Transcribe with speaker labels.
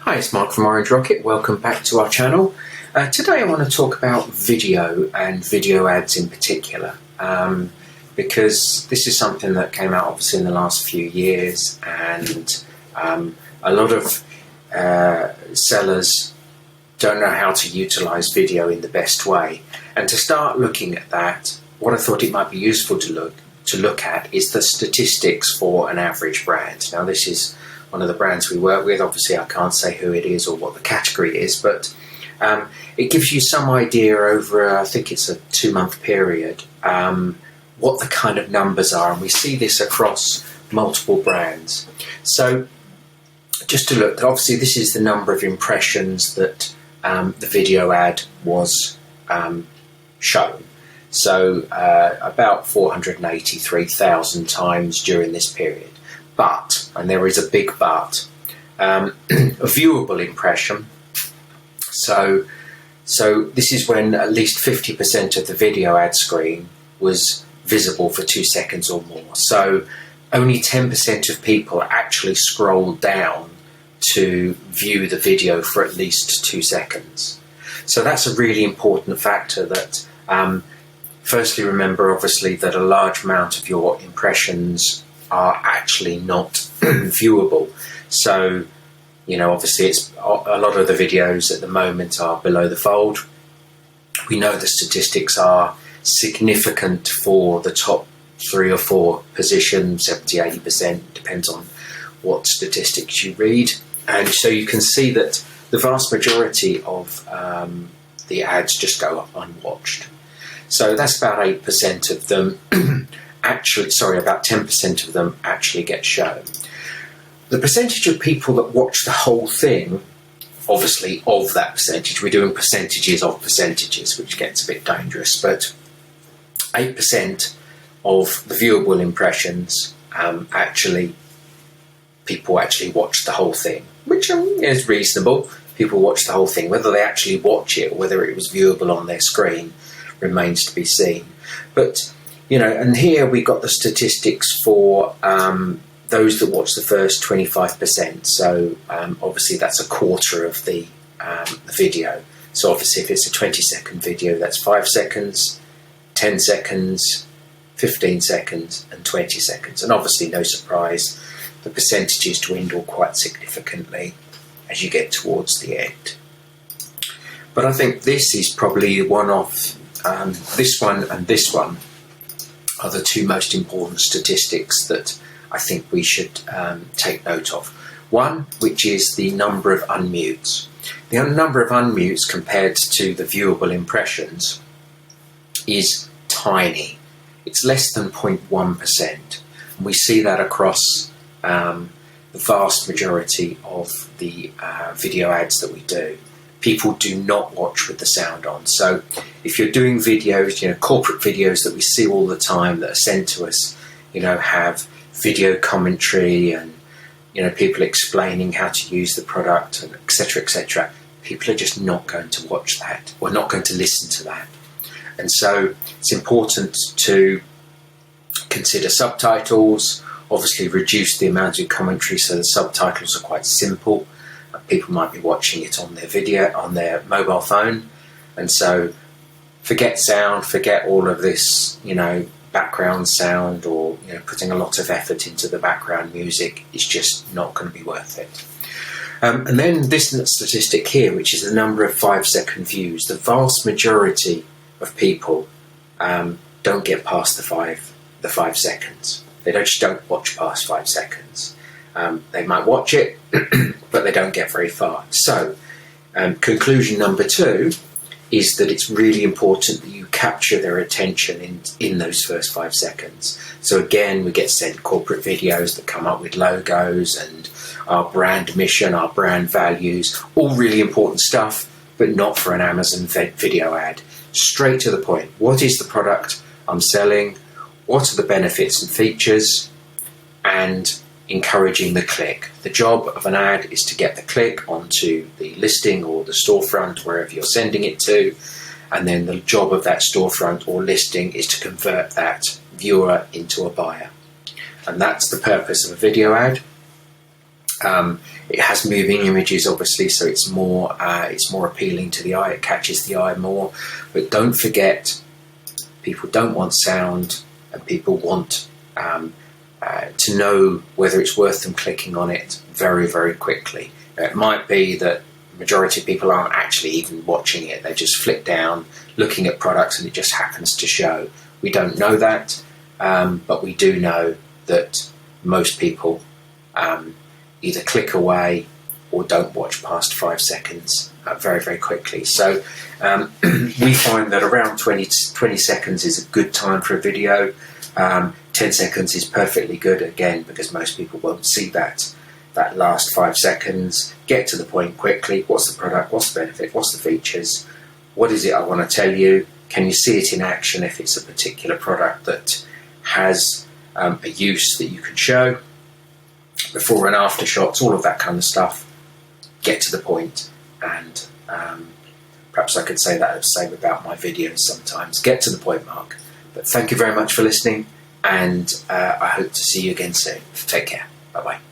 Speaker 1: Hi, it's Mark from Orange Rocket. Welcome back to our channel. Today I want to talk about video and video ads in particular, because this is something that came out obviously in the last few years, and a lot of sellers don't know how to utilize video in the best way. And to start looking at that, what I thought it might be useful to look at is the statistics for an average brand. Now, this is one of the brands we work with. Obviously I can't say who it is or what the category is, but it gives you some idea over, I think it's a 2-month period, what the kind of numbers are, and we see this across multiple brands. So just to look, obviously this is the number of impressions that the video ad was shown. So about 483,000 times during this period. But, and there is a big but, a viewable impression. So this is when at least 50% of the video ad screen was visible for 2 seconds or more. So only 10% of people actually scrolled down to view the video for at least 2 seconds. So that's a really important factor that, firstly, remember obviously that a large amount of your impressions are actually not viewable. So, you know, obviously it's a lot of the videos at the moment are below the fold. We know the statistics are significant for the top 3 or 4 positions, 70-80%, depends on what statistics you read. And so you can see that the vast majority of the ads just go unwatched. So that's about 8% of them about 10% of them actually get shown. The percentage of people that watch the whole thing, obviously of that percentage, we're doing percentages of percentages, which gets a bit dangerous, but 8% of the viewable impressions people actually watch the whole thing, which is reasonable. People watch the whole thing. Whether they actually watch it or whether it was viewable on their screen remains to be seen. But you know, and here we got the statistics for those that watch the first 25%. So obviously that's a quarter of the video. So obviously if it's a 20-second video, that's 5 seconds, 10 seconds, 15 seconds, and 20 seconds. And obviously, no surprise, the percentages dwindle quite significantly as you get towards the end. But I think this is probably one of this one and this one are the 2 most important statistics that I think we should take note of. One, which is the number of unmutes. The number of unmutes compared to the viewable impressions is tiny. It's less than 0.1%. And we see that across the vast majority of the video ads that we do. People do not watch with the sound on. So if you're doing videos, you know, corporate videos that we see all the time that are sent to us, you know, have video commentary and, you know, people explaining how to use the product and etc., people are just not going to watch that or not going to listen to that. And so it's important to consider subtitles, obviously reduce the amount of commentary so the subtitles are quite simple. People might be watching it on their video, on their mobile phone, and so forget sound, forget all of this, you know, background sound or, you know, putting a lot of effort into the background music is just not going to be worth it. And then this statistic here, which is the number of 5-second views. The vast majority of people don't get past the 5 seconds. They just don't watch past 5 seconds. They might watch it, but they don't get very far. So, conclusion number 2 is that it's really important that you capture their attention in those first 5 seconds. So again, we get sent corporate videos that come up with logos and our brand mission, our brand values, all really important stuff, but not for an Amazon video ad. Straight to the point. What is the product I'm selling? What are the benefits and features? And encouraging the click. The job of an ad is to get the click onto the listing or the storefront, wherever you're sending it to, and then the job of that storefront or listing is to convert that viewer into a buyer. And that's the purpose of a video ad. It has moving images, obviously, so it's more appealing to the eye. It catches the eye more. But don't forget, people don't want sound, and people want to know whether it's worth them clicking on it very, very quickly. It might be that the majority of people aren't actually even watching it. They just flick down, looking at products, and it just happens to show. We don't know that, but we do know that most people either click away or don't watch past 5 seconds very, very quickly. So we find that around 20 seconds is a good time for a video. 10 seconds is perfectly good, again, because most people won't see that last 5 seconds. Get to the point quickly. What's the product? What's the benefit? What's the features? What is it I want to tell you? Can you see it in action if it's a particular product that has a use that you can show? Before and after shots, all of that kind of stuff. Get to the point, and perhaps I could say that the same about my videos sometimes. Get to the point, Mark. But thank you very much for listening, and I hope to see you again soon. Take care. Bye-bye.